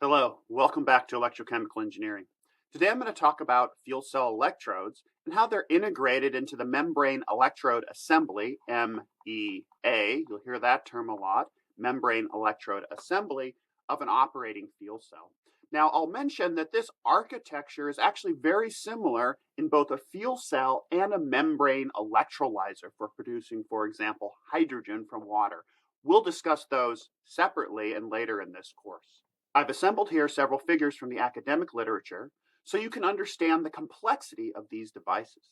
Hello, welcome back to Electrochemical Engineering. Today I'm going to talk about fuel cell electrodes and how they're integrated into the membrane electrode assembly, MEA. You'll hear that term a lot, membrane electrode assembly of an operating fuel cell. Now I'll mention that this architecture is actually very similar in both a fuel cell and a membrane electrolyzer for producing, for example, hydrogen from water. We'll discuss those separately and later in this course. I've assembled here several figures from the academic literature so you can understand the complexity of these devices.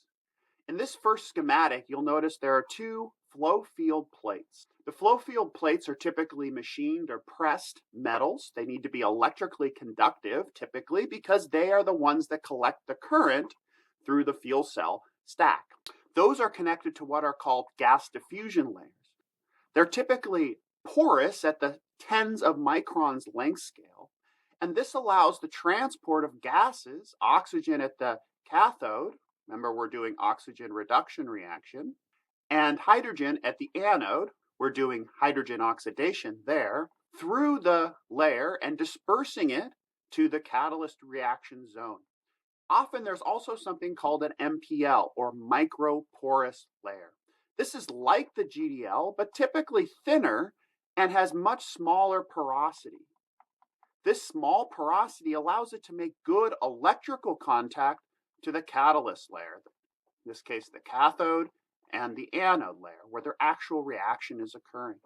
In this first schematic, you'll notice there are two flow field plates. The flow field plates are typically machined or pressed metals. They need to be electrically conductive, typically, because they are the ones that collect the current through the fuel cell stack. Those are connected to what are called gas diffusion layers. They're typically porous at the tens of microns length scale, and this allows the transport of gases, oxygen at the cathode, remember we're doing oxygen reduction reaction, and hydrogen at the anode, we're doing hydrogen oxidation there, through the layer and dispersing it to the catalyst reaction zone. Often there's also something called an MPL, or microporous layer. This is like the GDL, but typically thinner and has much smaller porosity. This small porosity allows it to make good electrical contact to the catalyst layer, in this case the cathode and the anode layer, where their actual reaction is occurring.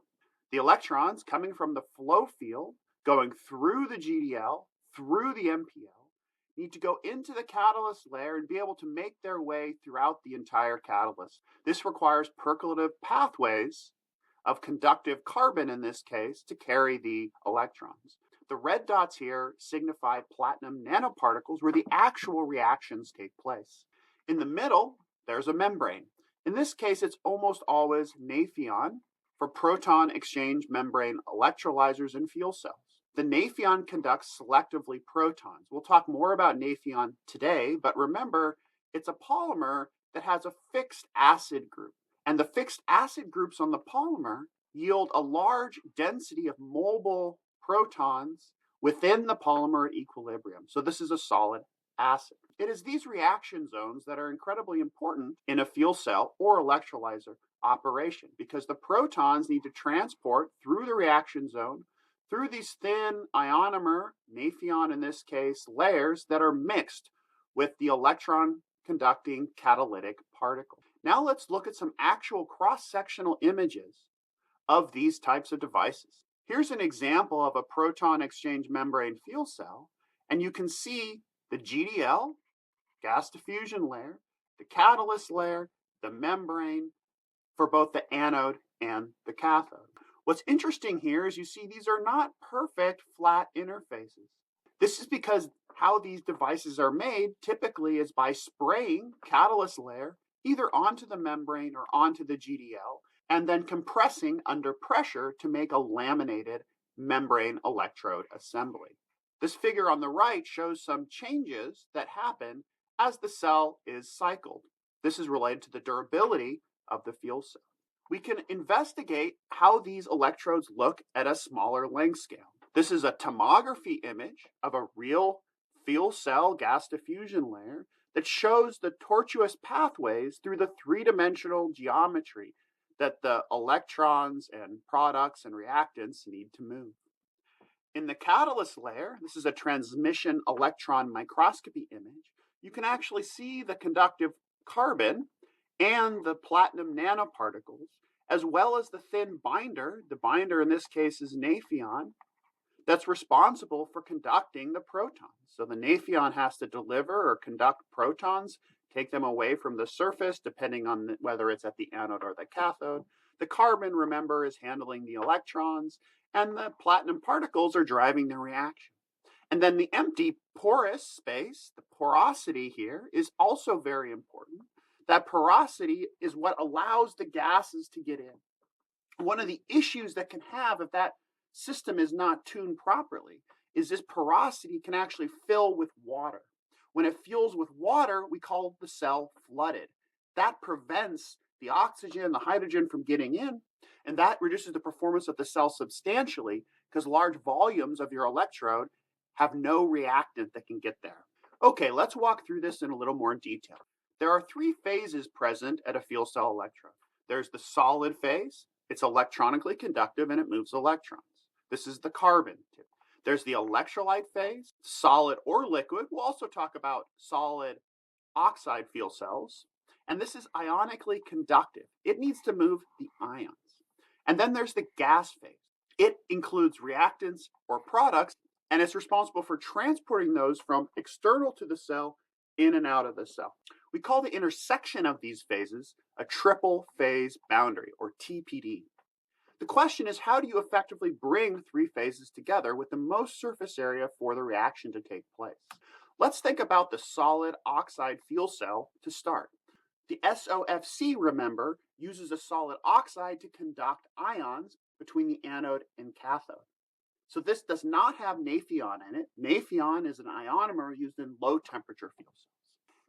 The electrons coming from the flow field, going through the GDL, through the MPL, need to go into the catalyst layer and be able to make their way throughout the entire catalyst. This requires percolative pathways of conductive carbon, in this case, to carry the electrons. The red dots here signify platinum nanoparticles where the actual reactions take place. In the middle, there's a membrane. In this case, it's almost always Nafion for proton exchange membrane electrolyzers and fuel cells. The Nafion conducts selectively protons. We'll talk more about Nafion today, but remember, it's a polymer that has a fixed acid group. And the fixed acid groups on the polymer yield a large density of mobile protons within the polymer at equilibrium. So this is a solid acid. It is these reaction zones that are incredibly important in a fuel cell or electrolyzer operation because the protons need to transport through the reaction zone through these thin ionomer, Nafion in this case, layers that are mixed with the electron conducting catalytic particle. Now let's look at some actual cross-sectional images of these types of devices. Here's an example of a proton exchange membrane fuel cell, and you can see the GDL, gas diffusion layer, the catalyst layer, the membrane for both the anode and the cathode. What's interesting here is you see these are not perfect flat interfaces. This is because how these devices are made typically is by spraying catalyst layer either onto the membrane or onto the GDL and then compressing under pressure to make a laminated membrane electrode assembly. This figure on the right shows some changes that happen as the cell is cycled. This is related to the durability of the fuel cell. We can investigate how these electrodes look at a smaller length scale. This is a tomography image of a real fuel cell gas diffusion layer that shows the tortuous pathways through the three-dimensional geometry that the electrons and products and reactants need to move. In the catalyst layer, this is a transmission electron microscopy image, you can actually see the conductive carbon and the platinum nanoparticles, as well as the thin binder. The binder in this case is Nafion, that's responsible for conducting the protons. So the Nafion has to deliver or conduct protons, take them away from the surface, depending on whether it's at the anode or the cathode. The carbon, remember, is handling the electrons, and the platinum particles are driving the reaction. And then the empty porous space, the porosity here, is also very important. That porosity is what allows the gases to get in. One of the issues that can have if that system is not tuned properly is this porosity can actually fill with water. When it fills with water, we call the cell flooded. That prevents the oxygen, the hydrogen from getting in, and that reduces the performance of the cell substantially because large volumes of your electrode have no reactant that can get there. Okay, let's walk through this in a little more detail. There are three phases present at a fuel cell electrode. There's the solid phase. It's electronically conductive and it moves electrons. This is the carbon. There's the electrolyte phase, solid or liquid. We'll also talk about solid oxide fuel cells. And this is ionically conductive. It needs to move the ions. And then there's the gas phase. It includes reactants or products, and it's responsible for transporting those from external to the cell in and out of the cell. We call the intersection of these phases a triple phase boundary, or TPD. The question is, how do you effectively bring three phases together with the most surface area for the reaction to take place? Let's think about the solid oxide fuel cell to start. The SOFC, remember, uses a solid oxide to conduct ions between the anode and cathode. So this does not have Nafion in it. Nafion is an ionomer used in low temperature fuel cells.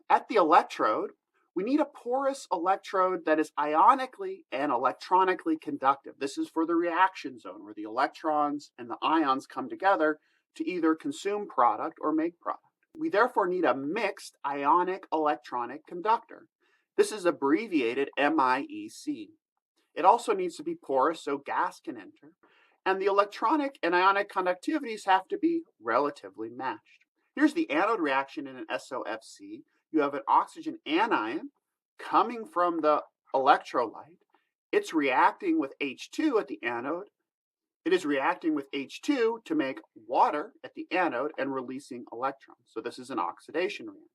At the electrode, we need a porous electrode that is ionically and electronically conductive. This is for the reaction zone where the electrons and the ions come together to either consume product or make product. We therefore need a mixed ionic electronic conductor. This is abbreviated MIEC. It also needs to be porous so gas can enter, and the electronic and ionic conductivities have to be relatively matched. Here's the anode reaction in an SOFC. You have an oxygen anion coming from the electrolyte. It's reacting with H2 at the anode. It is reacting with H2 to make water at the anode and releasing electrons. So this is an oxidation reaction.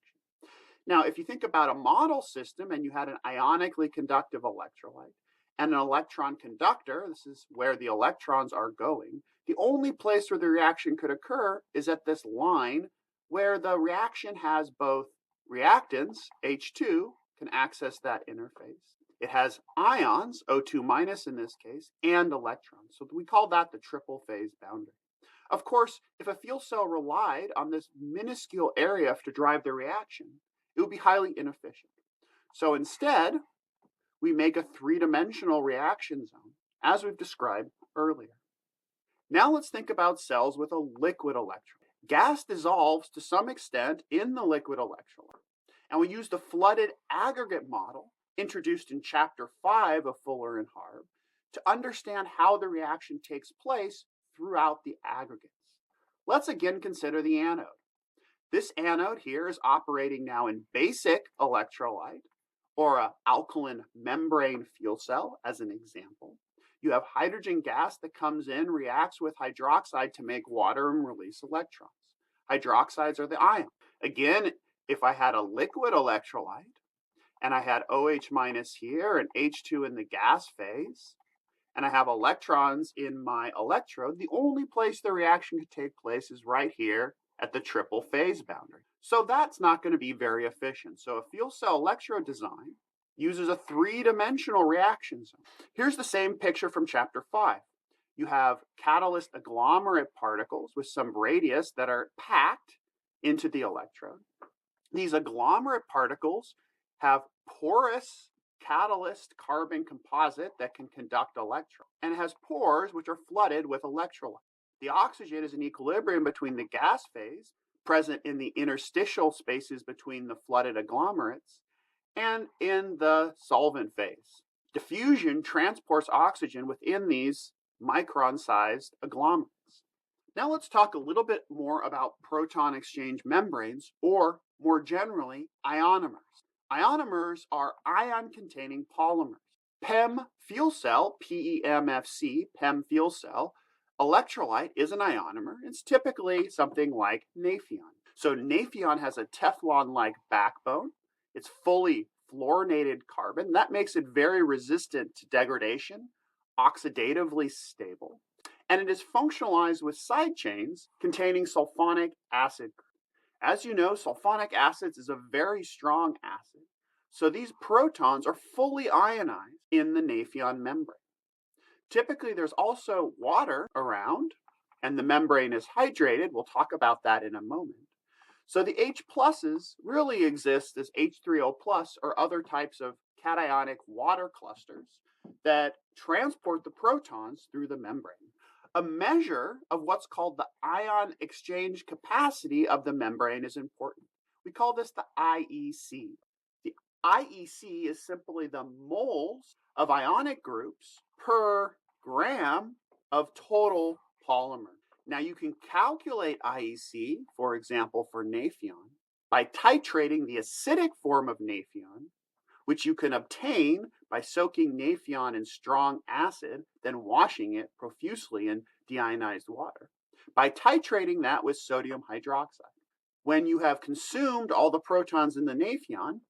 Now, if you think about a model system and you had an ionically conductive electrolyte and an electron conductor, this is where the electrons are going, the only place where the reaction could occur is at this line where the reaction has both reactants, H2, can access that interface. It has ions, O2 minus in this case, and electrons. So we call that the triple phase boundary. Of course, if a fuel cell relied on this minuscule area to drive the reaction, it would be highly inefficient. So instead, we make a three-dimensional reaction zone, as we've described earlier. Now let's think about cells with a liquid electrolyte. Gas dissolves to some extent in the liquid electrolyte, and we use the flooded aggregate model introduced in Chapter 5 of Fuller and Harb to understand how the reaction takes place throughout the aggregates. Let's again consider the anode. This anode here is operating now in basic electrolyte, or an alkaline membrane fuel cell as an example. You have hydrogen gas that comes in, reacts with hydroxide to make water and release electrons. Hydroxides are the ion. Again, if I had a liquid electrolyte and I had OH minus here and H2 in the gas phase, and I have electrons in my electrode, the only place the reaction could take place is right here at the triple phase boundary. So that's not going to be very efficient. So a fuel cell electrode design uses a three-dimensional reaction zone. Here's the same picture from Chapter 5. You have catalyst agglomerate particles with some radius that are packed into the electrode. These agglomerate particles have porous catalyst carbon composite that can conduct electrons, and it has pores which are flooded with electrolytes. The oxygen is in equilibrium between the gas phase, present in the interstitial spaces between the flooded agglomerates, and in the solvent phase. Diffusion transports oxygen within these micron-sized agglomerates. Now let's talk a little bit more about proton exchange membranes, or more generally, ionomers. Ionomers are ion-containing polymers. PEM fuel cell, PEMFC, PEM fuel cell, electrolyte is an ionomer. It's typically something like Nafion. So Nafion has a Teflon-like backbone. It's fully fluorinated carbon. That makes it very resistant to degradation, oxidatively stable, and it is functionalized with side chains containing sulfonic acid. As you know, sulfonic acids is a very strong acid. So these protons are fully ionized in the Nafion membrane. Typically, there's also water around, and the membrane is hydrated. We'll talk about that in a moment. So the H pluses really exist as H3O plus or other types of cationic water clusters that transport the protons through the membrane. A measure of what's called the ion exchange capacity of the membrane is important. We call this the IEC. The IEC is simply the moles of ionic groups per gram of total polymer. Now you can calculate IEC, for example, for Nafion, by titrating the acidic form of Nafion, which you can obtain by soaking Nafion in strong acid, then washing it profusely in deionized water, by titrating that with sodium hydroxide. When you have consumed all the protons in the Nafion,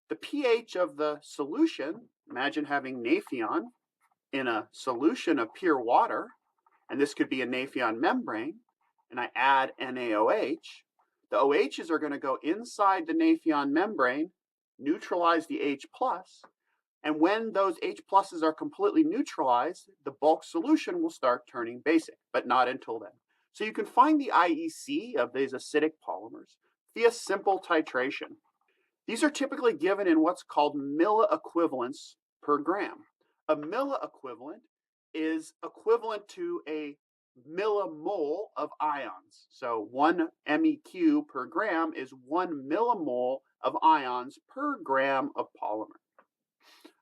the pH of the solution, imagine having Nafion in a solution of pure water, and this could be a Nafion membrane, and I add NaOH, the OHs are going to go inside the Nafion membrane, neutralize the H+, and when those H pluses are completely neutralized, the bulk solution will start turning basic, but not until then. So you can find the IEC of these acidic polymers via simple titration. These are typically given in what's called milliequivalents per gram. A milliequivalent is equivalent to a millimole of ions. So 1 MEq per gram is 1 millimole of ions per gram of polymer.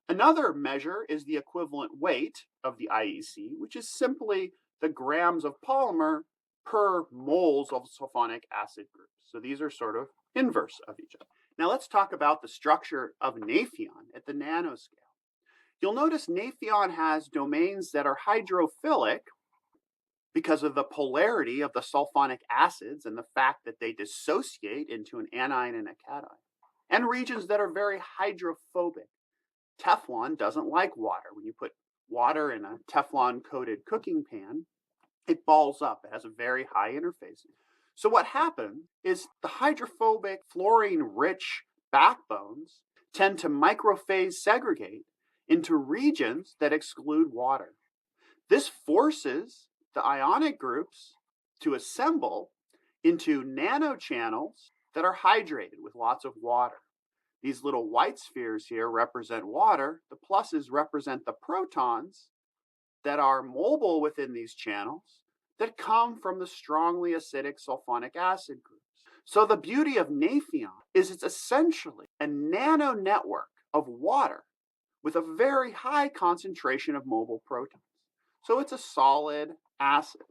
Another measure is the equivalent weight of the IEC, which is simply the grams of polymer per moles of sulfonic acid groups. So these are sort of inverse of each other. Now let's talk about the structure of Nafion at the nanoscale. You'll notice Nafion has domains that are hydrophilic because of the polarity of the sulfonic acids and the fact that they dissociate into an anion and a cation, and regions that are very hydrophobic. Teflon doesn't like water. When you put water in a Teflon-coated cooking pan, it balls up. It has a very high interface. So what happens is the hydrophobic fluorine-rich backbones tend to microphase segregate into regions that exclude water. This forces the ionic groups to assemble into nanochannels that are hydrated with lots of water. These little white spheres here represent water. The pluses represent the protons that are mobile within these channels that come from the strongly acidic sulfonic acid groups. So the beauty of Nafion is it's essentially a nano network of water with a very high concentration of mobile protons. So it's a solid acid.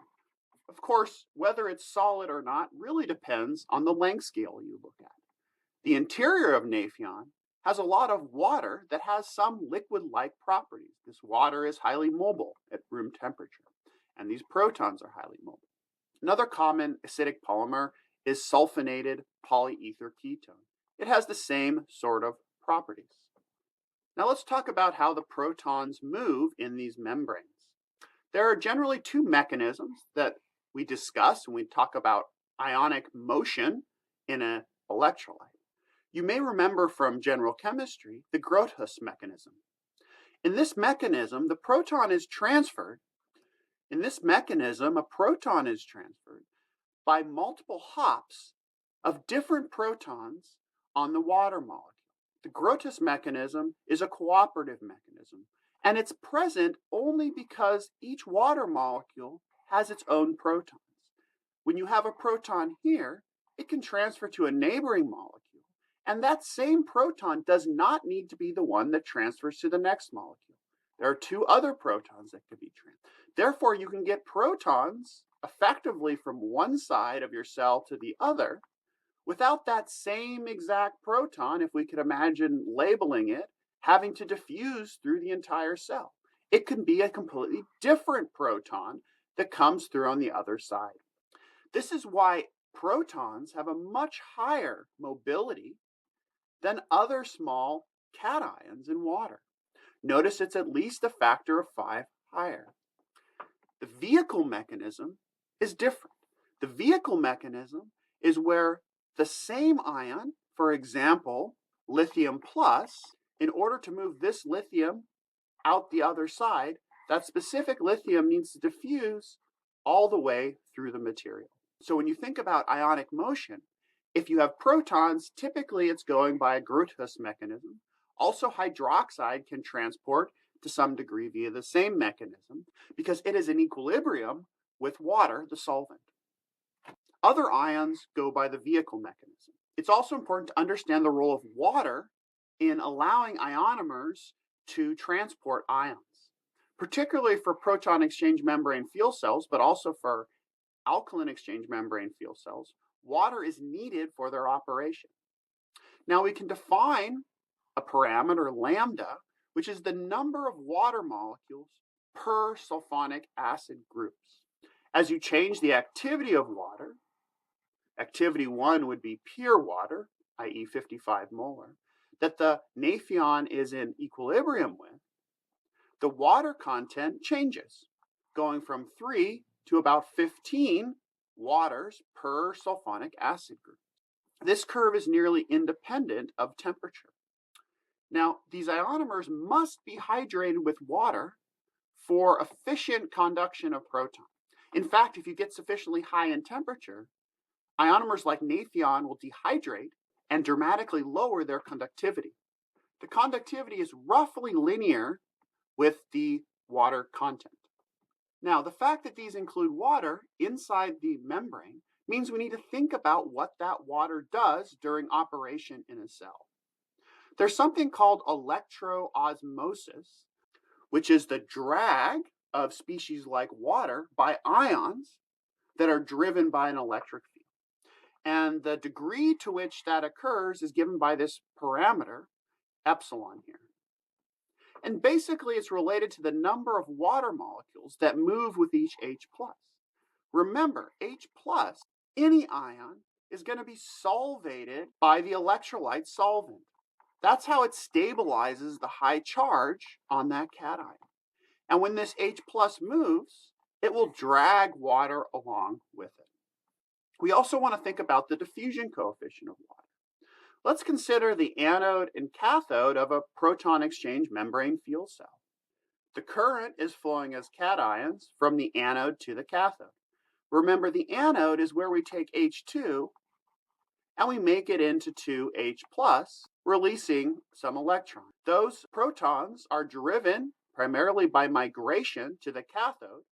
Of course, whether it's solid or not really depends on the length scale you look at. The interior of Nafion has a lot of water that has some liquid-like properties. This water is highly mobile at room temperature, and these protons are highly mobile. Another common acidic polymer is sulfonated polyether ketone. It has the same sort of properties. Now let's talk about how the protons move in these membranes. There are generally two mechanisms that we discuss when we talk about ionic motion in an electrolyte. You may remember from general chemistry the Grotthuss mechanism. In this mechanism, the proton is transferred. In this mechanism, a proton is transferred by multiple hops of different protons on the water molecule. The Grotthuss mechanism is a cooperative mechanism, and it's present only because each water molecule has its own protons. When you have a proton here, it can transfer to a neighboring molecule, and that same proton does not need to be the one that transfers to the next molecule. There are two other protons that could be transferred. Therefore, you can get protons effectively from one side of your cell to the other without that same exact proton, if we could imagine labeling it, having to diffuse through the entire cell. It can be a completely different proton that comes through on the other side. This is why protons have a much higher mobility than other small cations in water. Notice it's at least a factor of 5 higher. The vehicle mechanism is different. The vehicle mechanism is where the same ion, for example, lithium plus, in order to move this lithium out the other side, that specific lithium needs to diffuse all the way through the material. So when you think about ionic motion, if you have protons, typically it's going by a Grotthuss mechanism. Also, hydroxide can transport to some degree via the same mechanism because it is in equilibrium with water, the solvent. Other ions go by the vehicle mechanism. It's also important to understand the role of water in allowing ionomers to transport ions, particularly for proton exchange membrane fuel cells, but also for alkaline exchange membrane fuel cells. Water is needed for their operation. Now we can define a parameter lambda, which is the number of water molecules per sulfonic acid groups. As you change the activity of water, activity 1 would be pure water, i.e. 55 molar, that the naphion is in equilibrium with, the water content changes, going from 3 to about 15 waters per sulfonic acid group. This curve is nearly independent of temperature. Now, these ionomers must be hydrated with water for efficient conduction of protons. In fact, if you get sufficiently high in temperature, ionomers like naphion will dehydrate and dramatically lower their conductivity. The conductivity is roughly linear with the water content. Now, the fact that these include water inside the membrane means we need to think about what that water does during operation in a cell. There's something called electroosmosis, which is the drag of species like water by ions that are driven by an electric field. And the degree to which that occurs is given by this parameter, epsilon here. And basically, it's related to the number of water molecules that move with each H+. Remember, H+, any ion, is going to be solvated by the electrolyte solvent. That's how it stabilizes the high charge on that cation. And when this H+ moves, it will drag water along with it. We also want to think about the diffusion coefficient of water. Let's consider the anode and cathode of a proton exchange membrane fuel cell. The current is flowing as cations from the anode to the cathode. Remember, the anode is where we take H2 and we make it into 2H+, releasing some electrons. Those protons are driven primarily by migration to the cathode,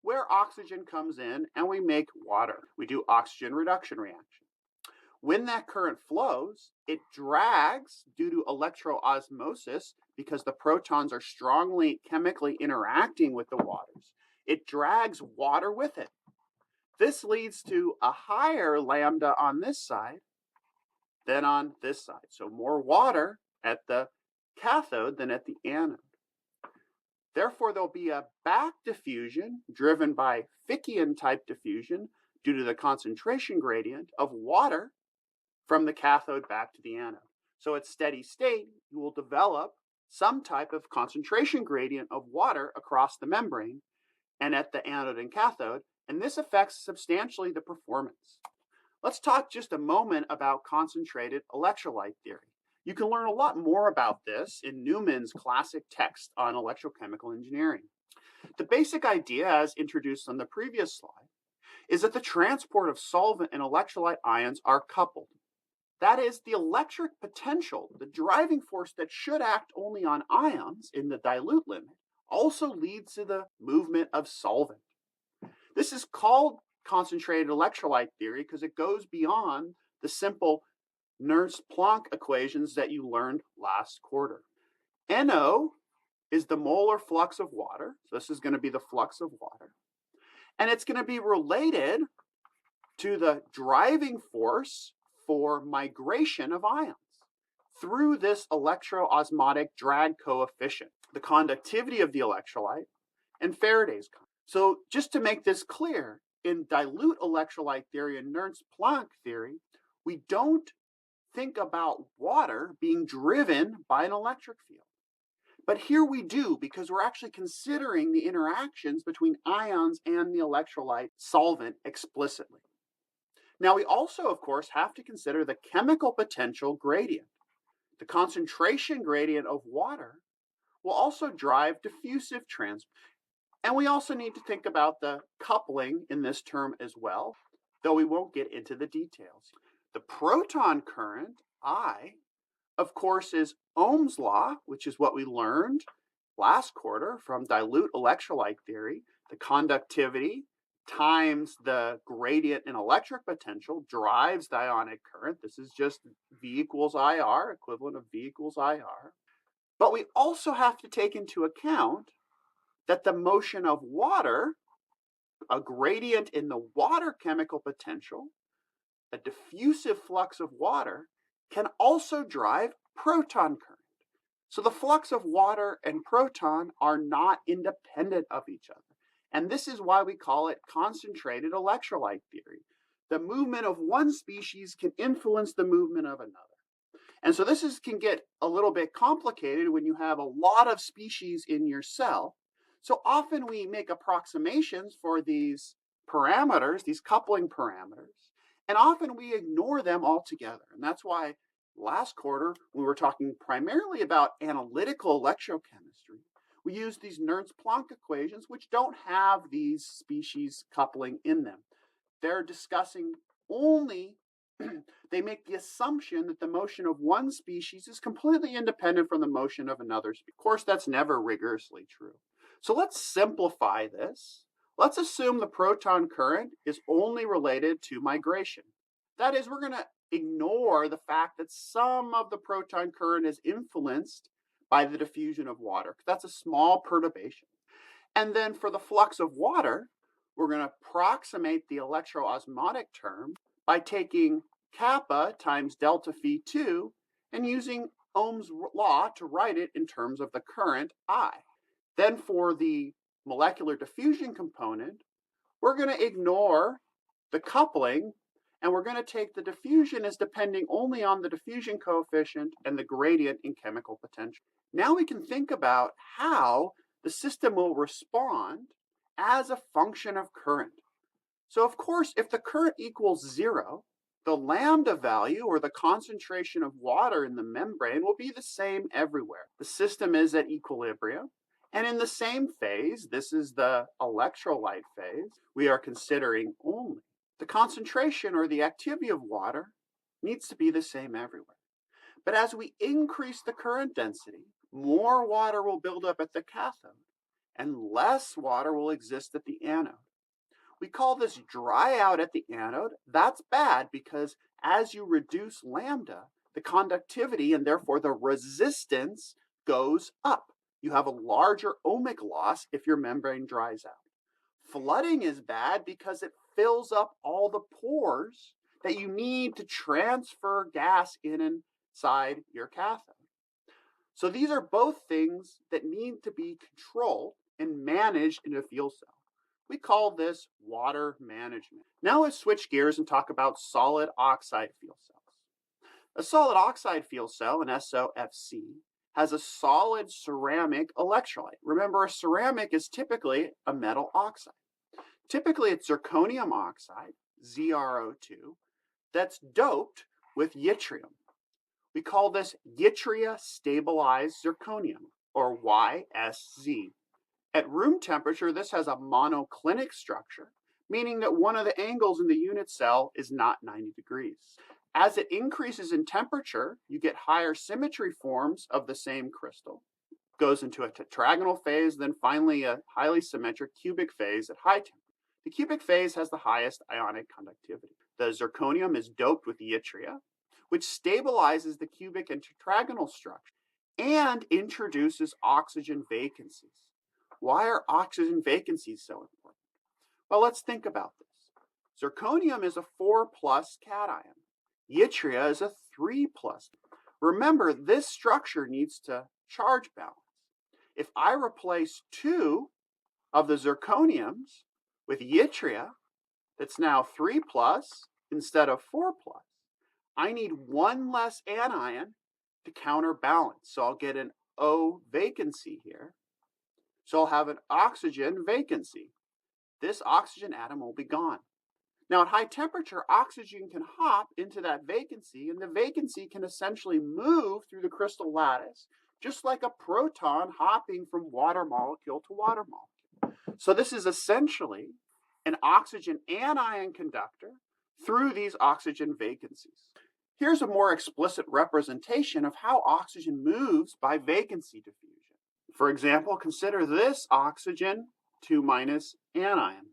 where oxygen comes in and we make water. We do oxygen reduction reaction. When that current flows, it drags due to electroosmosis because the protons are strongly chemically interacting with the waters. It drags water with it. This leads to a higher lambda on this side than on this side. So more water at the cathode than at the anode. Therefore, there'll be a back diffusion driven by Fickian type diffusion due to the concentration gradient of water from the cathode back to the anode. So at steady state, you will develop some type of concentration gradient of water across the membrane and at the anode and cathode, and this affects substantially the performance. Let's talk just a moment about concentrated electrolyte theory. You can learn a lot more about this in Newman's classic text on electrochemical engineering. The basic idea, as introduced on the previous slide, is that the transport of solvent and electrolyte ions are coupled. That is, the electric potential, the driving force that should act only on ions in the dilute limit, also leads to the movement of solvent. This is called concentrated electrolyte theory because it goes beyond the simple Nernst-Planck equations that you learned last quarter. NO is the molar flux of water. So this is going to be the flux of water. And it's going to be related to the driving force for migration of ions through this electroosmotic drag coefficient, the conductivity of the electrolyte, and Faraday's constant. So just to make this clear, in dilute electrolyte theory and Nernst-Planck theory, we don't think about water being driven by an electric field. But here we do, because we're actually considering the interactions between ions and the electrolyte solvent explicitly. Now we also, of course, have to consider the chemical potential gradient. The concentration gradient of water will also drive diffusive transport. And we also need to think about the coupling in this term as well, though we won't get into the details. The proton current, I, of course, is Ohm's law, which is what we learned last quarter from dilute electrolyte theory, the conductivity times the gradient in electric potential drives the ionic current. This is just V equals IR, equivalent of V equals IR. But we also have to take into account that the motion of water, a gradient in the water chemical potential, a diffusive flux of water, can also drive proton current. So the flux of water and proton are not independent of each other. And this is why we call it concentrated electrolyte theory. The movement of one species can influence the movement of another. And so this can get a little bit complicated when you have a lot of species in your cell. So often we make approximations for these parameters, these coupling parameters, and often we ignore them altogether. And that's why last quarter, we were talking primarily about analytical electrochemistry. We use these Nernst-Planck equations, which don't have these species coupling in them. They're discussing only, they make the assumption that the motion of one species is completely independent from the motion of another species. Of course, that's never rigorously true. So let's simplify this. Let's assume the proton current is only related to migration. That is, we're going to ignore the fact that some of the proton current is influenced by the diffusion of water. That's a small perturbation. And then for the flux of water, we're going to approximate the electroosmotic term by taking kappa times delta phi2 and using Ohm's law to write it in terms of the current I. Then for the molecular diffusion component, we're going to ignore the coupling, and we're going to take the diffusion as depending only on the diffusion coefficient and the gradient in chemical potential. Now we can think about how the system will respond as a function of current. So of course, if the current equals 0, the lambda value, or the concentration of water in the membrane, will be the same everywhere. The system is at equilibrium. And in the same phase, this is the electrolyte phase, we are considering only. The concentration or the activity of water needs to be the same everywhere. But as we increase the current density, more water will build up at the cathode and less water will exist at the anode. We call this dry out at the anode. That's bad because as you reduce lambda, the conductivity and therefore the resistance goes up. You have a larger ohmic loss if your membrane dries out. Flooding is bad because it fills up all the pores that you need to transfer gas inside your cathode. So these are both things that need to be controlled and managed in a fuel cell. We call this water management. Now let's switch gears and talk about solid oxide fuel cells. A solid oxide fuel cell, an SOFC, has a solid ceramic electrolyte. Remember, a ceramic is typically a metal oxide. Typically, it's zirconium oxide, ZrO2, that's doped with yttrium. We call this yttria stabilized zirconium, or YSZ. At room temperature, this has a monoclinic structure, meaning that one of the angles in the unit cell is not 90 degrees. As it increases in temperature, you get higher symmetry forms of the same crystal. It goes into a tetragonal phase, then finally a highly symmetric cubic phase at high temperature. The cubic phase has the highest ionic conductivity. The zirconium is doped with yttria, which stabilizes the cubic and tetragonal structure and introduces oxygen vacancies. Why are oxygen vacancies so important? Well, let's think about this. Zirconium is a 4+ cation. Yttria is a 3+. Remember, this structure needs to charge balance. If I replace 2 of the zirconiums with yttria, that's now 3+ instead of 4+, I need 1 less anion to counterbalance. So I'll get an O vacancy here. So I'll have an oxygen vacancy. This oxygen atom will be gone. Now at high temperature, oxygen can hop into that vacancy, and the vacancy can essentially move through the crystal lattice, just like a proton hopping from water molecule to water molecule. So this is essentially an oxygen anion conductor through these oxygen vacancies. Here's a more explicit representation of how oxygen moves by vacancy diffusion. For example, consider this oxygen 2- anion.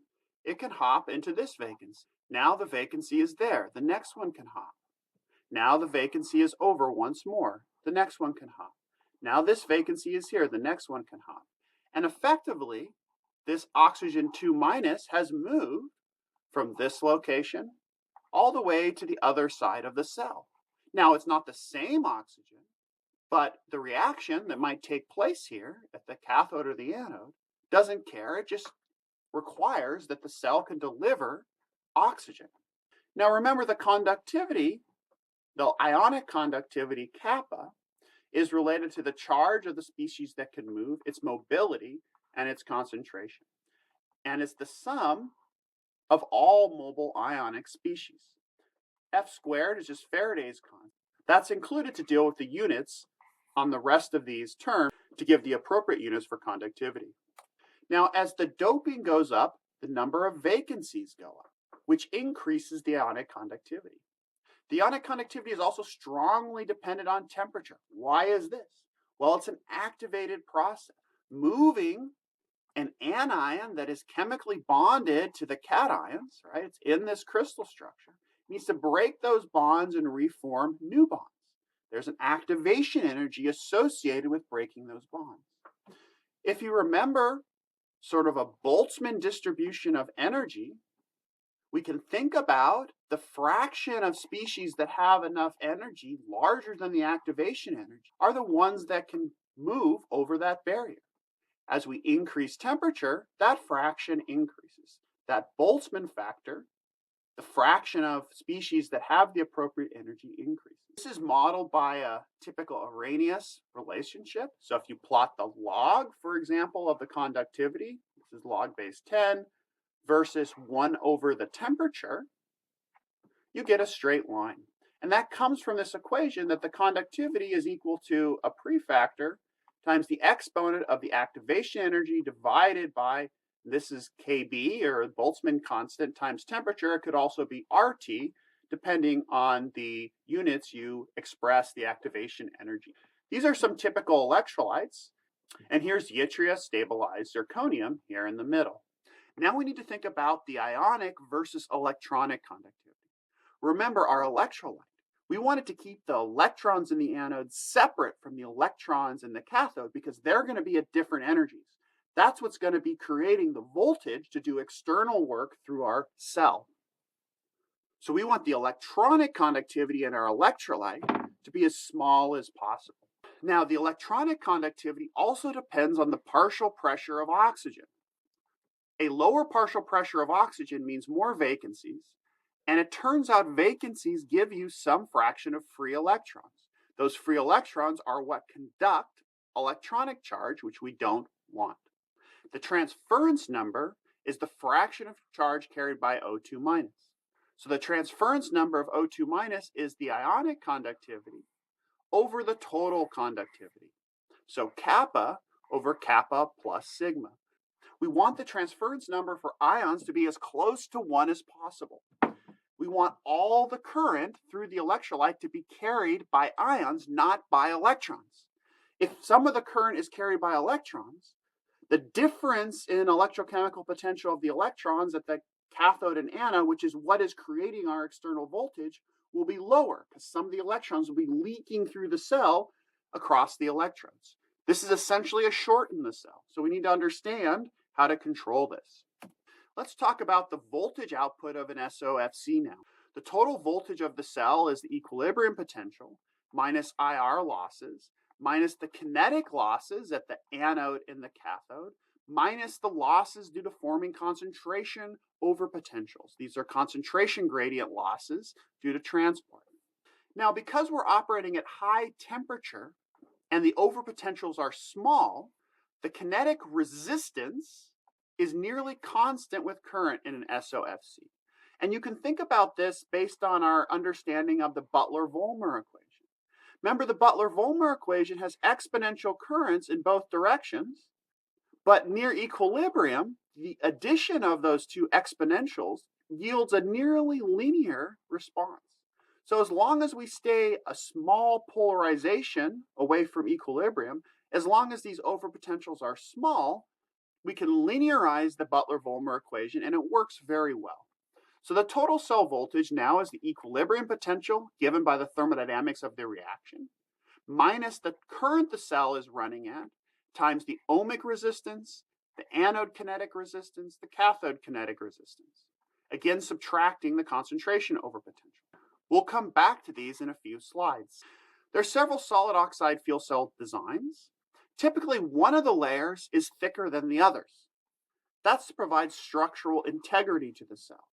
It can hop into this vacancy. Now the vacancy is there. The next one can hop. Now the vacancy is over once more. The next one can hop. Now this vacancy is here. The next one can hop. And effectively, this oxygen 2- has moved from this location all the way to the other side of the cell. Now it's not the same oxygen, but the reaction that might take place here at the cathode or the anode doesn't care. It just requires that the cell can deliver oxygen. Now remember, the conductivity, the ionic conductivity, kappa, is related to the charge of the species that can move, its mobility, and its concentration. And it's the sum of all mobile ionic species. F squared is just Faraday's constant. That's included to deal with the units on the rest of these terms to give the appropriate units for conductivity. Now, as the doping goes up, the number of vacancies go up, which increases the ionic conductivity. The ionic conductivity is also strongly dependent on temperature. Why is this? Well, it's an activated process. Moving an anion that is chemically bonded to the cations, right? It's in this crystal structure. It needs to break those bonds and reform new bonds. There's an activation energy associated with breaking those bonds. If you remember sort of a Boltzmann distribution of energy, we can think about the fraction of species that have enough energy larger than the activation energy are the ones that can move over that barrier. As we increase temperature, that fraction increases. That Boltzmann factor, the fraction of species that have the appropriate energy, increases. This is modeled by a typical Arrhenius relationship. So if you plot the log, for example, of the conductivity, this is log base 10, versus 1 over the temperature, you get a straight line. And that comes from this equation that the conductivity is equal to a prefactor times the exponent of the activation energy divided by, this is Kb, or Boltzmann constant, times temperature. It could also be RT, depending on the units you express the activation energy. These are some typical electrolytes. And here's yttria stabilized zirconium here in the middle. Now we need to think about the ionic versus electronic conductivity. Remember our electrolyte. We wanted to keep the electrons in the anode separate from the electrons in the cathode because they're going to be at different energies. That's what's going to be creating the voltage to do external work through our cell. So we want the electronic conductivity in our electrolyte to be as small as possible. Now, the electronic conductivity also depends on the partial pressure of oxygen. A lower partial pressure of oxygen means more vacancies, and it turns out vacancies give you some fraction of free electrons. Those free electrons are what conduct electronic charge, which we don't want. The transference number is the fraction of charge carried by O2-. So the transference number of O2- is the ionic conductivity over the total conductivity. So kappa over kappa plus sigma. We want the transference number for ions to be as close to 1 as possible. We want all the current through the electrolyte to be carried by ions, not by electrons. If some of the current is carried by electrons, the difference in electrochemical potential of the electrons at the cathode and anode, which is what is creating our external voltage, will be lower because some of the electrons will be leaking through the cell across the electrodes. This is essentially a short in the cell, so we need to understand how to control this. Let's talk about the voltage output of an SOFC now. The total voltage of the cell is the equilibrium potential minus IR losses, minus the kinetic losses at the anode and the cathode, minus the losses due to forming concentration over potentials. These are concentration gradient losses due to transport. Now, because we're operating at high temperature and the overpotentials are small, the kinetic resistance is nearly constant with current in an SOFC. And you can think about this based on our understanding of the Butler-Volmer equation. Remember, the Butler-Volmer equation has exponential currents in both directions, but near equilibrium, the addition of those two exponentials yields a nearly linear response. So as long as we stay a small polarization away from equilibrium, As long as these overpotentials are small, we can linearize the Butler-Volmer equation, and it works very well. So the total cell voltage now is the equilibrium potential given by the thermodynamics of the reaction, minus the current the cell is running at, times the ohmic resistance, the anode kinetic resistance, the cathode kinetic resistance. Again, subtracting the concentration over potential. We'll come back to these in a few slides. There are several solid oxide fuel cell designs. Typically, one of the layers is thicker than the others. That's to provide structural integrity to the cell.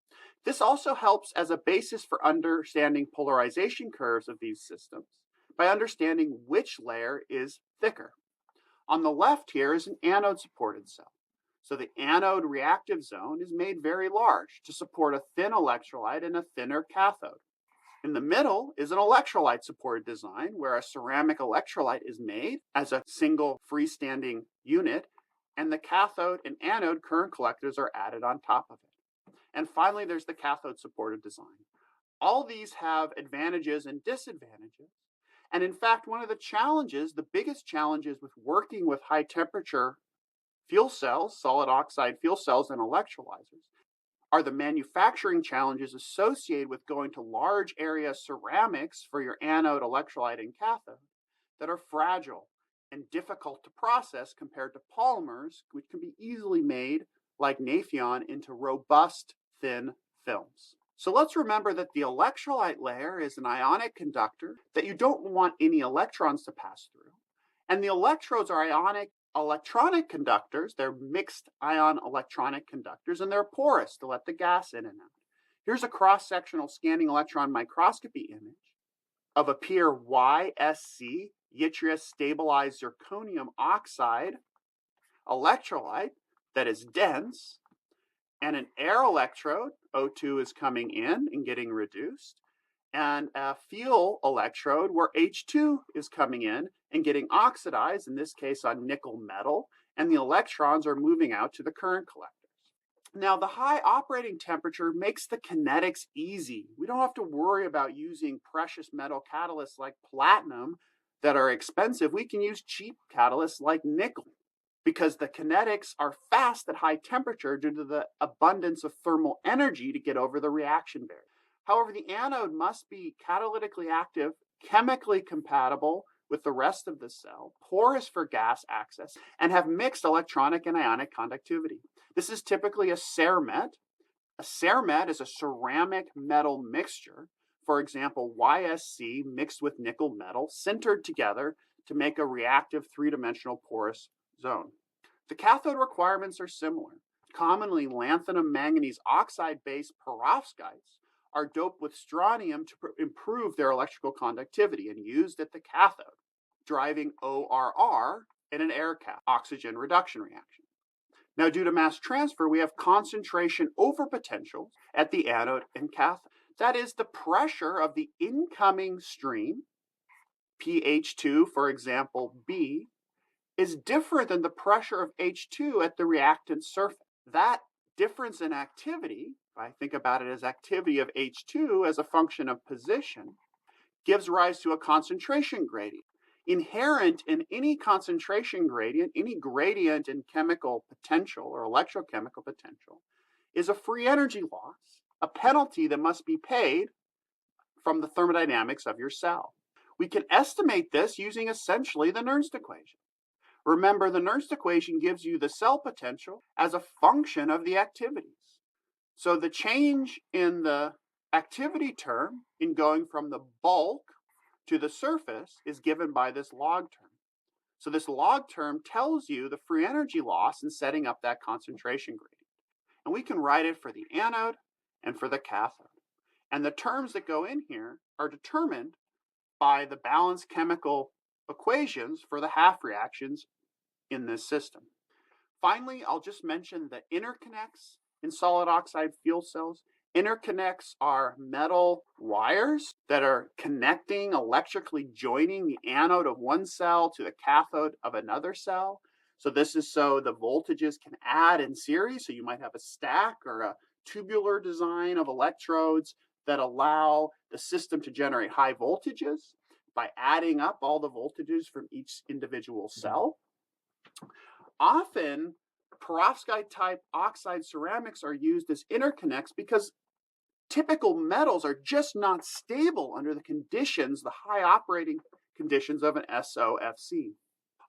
This also helps as a basis for understanding polarization curves of these systems by understanding which layer is thicker. On the left here is an anode-supported cell. So the anode reactive zone is made very large to support a thin electrolyte and a thinner cathode. In the middle is an electrolyte-supported design where a ceramic electrolyte is made as a single freestanding unit, and the cathode and anode current collectors are added on top of it. And finally, there's the cathode-supported design. All these have advantages and disadvantages. And in fact, one of the challenges, the biggest challenges with working with high temperature fuel cells, solid oxide fuel cells, and electrolyzers are the manufacturing challenges associated with going to large area ceramics for your anode, electrolyte, and cathode that are fragile and difficult to process compared to polymers, which can be easily made, like Nafion, into robust, thin films. So let's remember that the electrolyte layer is an ionic conductor that you don't want any electrons to pass through. And the electrodes are ionic electronic conductors. They're mixed ion electronic conductors, and they're porous to let the gas in and out. Here's a cross-sectional scanning electron microscopy image of a pure YSC, yttrious stabilized zirconium oxide electrolyte that is dense, and an air electrode, O2 is coming in and getting reduced, and a fuel electrode where H2 is coming in and getting oxidized, in this case on nickel metal, and the electrons are moving out to the current collectors. Now, the high operating temperature makes the kinetics easy. We don't have to worry about using precious metal catalysts like platinum that are expensive. We can use cheap catalysts like nickel because the kinetics are fast at high temperature due to the abundance of thermal energy to get over the reaction barrier. However, the anode must be catalytically active, chemically compatible with the rest of the cell, porous for gas access, and have mixed electronic and ionic conductivity. This is typically a CERMET. A CERMET is a ceramic metal mixture, for example, YSC mixed with nickel metal, sintered together to make a reactive three-dimensional porous zone. The cathode requirements are similar. Commonly, lanthanum manganese oxide-based perovskites are doped with strontium to improve their electrical conductivity and used at the cathode, driving ORR in an air cap, oxygen reduction reaction. Now, due to mass transfer, we have concentration overpotentials at the anode and cathode. That is, the pressure of the incoming stream, pH2, for example, B, is different than the pressure of H2 at the reactant surface. That difference in activity, if I think about it as activity of H2 as a function of position, gives rise to a concentration gradient. Inherent in any concentration gradient, any gradient in chemical potential or electrochemical potential, is a free energy loss, a penalty that must be paid from the thermodynamics of your cell. We can estimate this using essentially the Nernst equation. Remember, the Nernst equation gives you the cell potential as a function of the activities. So the change in the activity term in going from the bulk to the surface is given by this log term. So this log term tells you the free energy loss in setting up that concentration gradient. And we can write it for the anode and for the cathode. And the terms that go in here are determined by the balanced chemical equations for the half reactions in this system. Finally, I'll just mention the interconnects in solid oxide fuel cells. Interconnects are metal wires that are connecting, electrically joining the anode of one cell to the cathode of another cell. So this is so the voltages can add in series. So you might have a stack or a tubular design of electrodes that allow the system to generate high voltages. by adding up all the voltages from each individual cell. Often, perovskite type oxide ceramics are used as interconnects because typical metals are just not stable under the high operating conditions of an SOFC.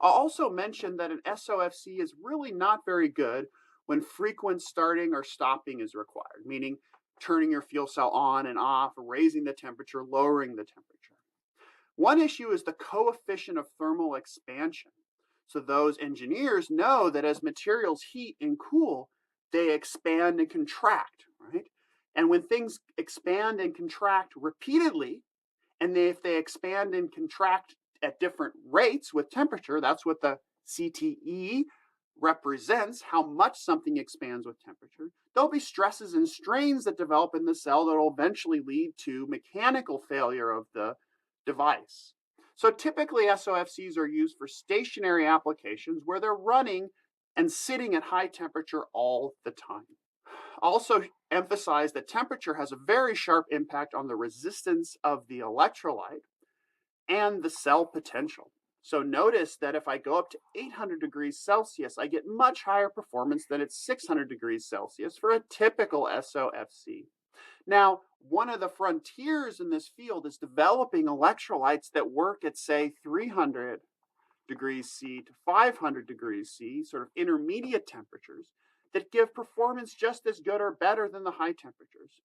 I'll also mention that an SOFC is really not very good when frequent starting or stopping is required, meaning turning your fuel cell on and off, raising the temperature, lowering the temperature. One issue is the coefficient of thermal expansion. So those engineers know that as materials heat and cool, they expand and contract, right? And when things expand and contract repeatedly, and if they expand and contract at different rates with temperature, that's what the CTE represents, how much something expands with temperature. There'll be stresses and strains that develop in the cell that will eventually lead to mechanical failure of the device. So typically SOFCs are used for stationary applications where they're running and sitting at high temperature all the time. Also emphasize that temperature has a very sharp impact on the resistance of the electrolyte and the cell potential. So notice that if I go up to 800 degrees Celsius, I get much higher performance than at 600 degrees Celsius for a typical SOFC. Now, one of the frontiers in this field is developing electrolytes that work at, say, 300 degrees C to 500 degrees C, sort of intermediate temperatures, that give performance just as good or better than the high temperatures.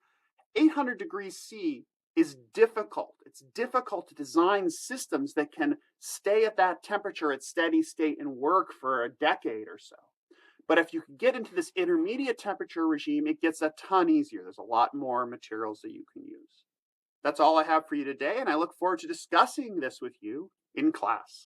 800 degrees C is difficult. It's difficult to design systems that can stay at that temperature at steady state and work for a decade or so. But if you can get into this intermediate temperature regime, it gets a ton easier. There's a lot more materials that you can use. That's all I have for you today, and I look forward to discussing this with you in class.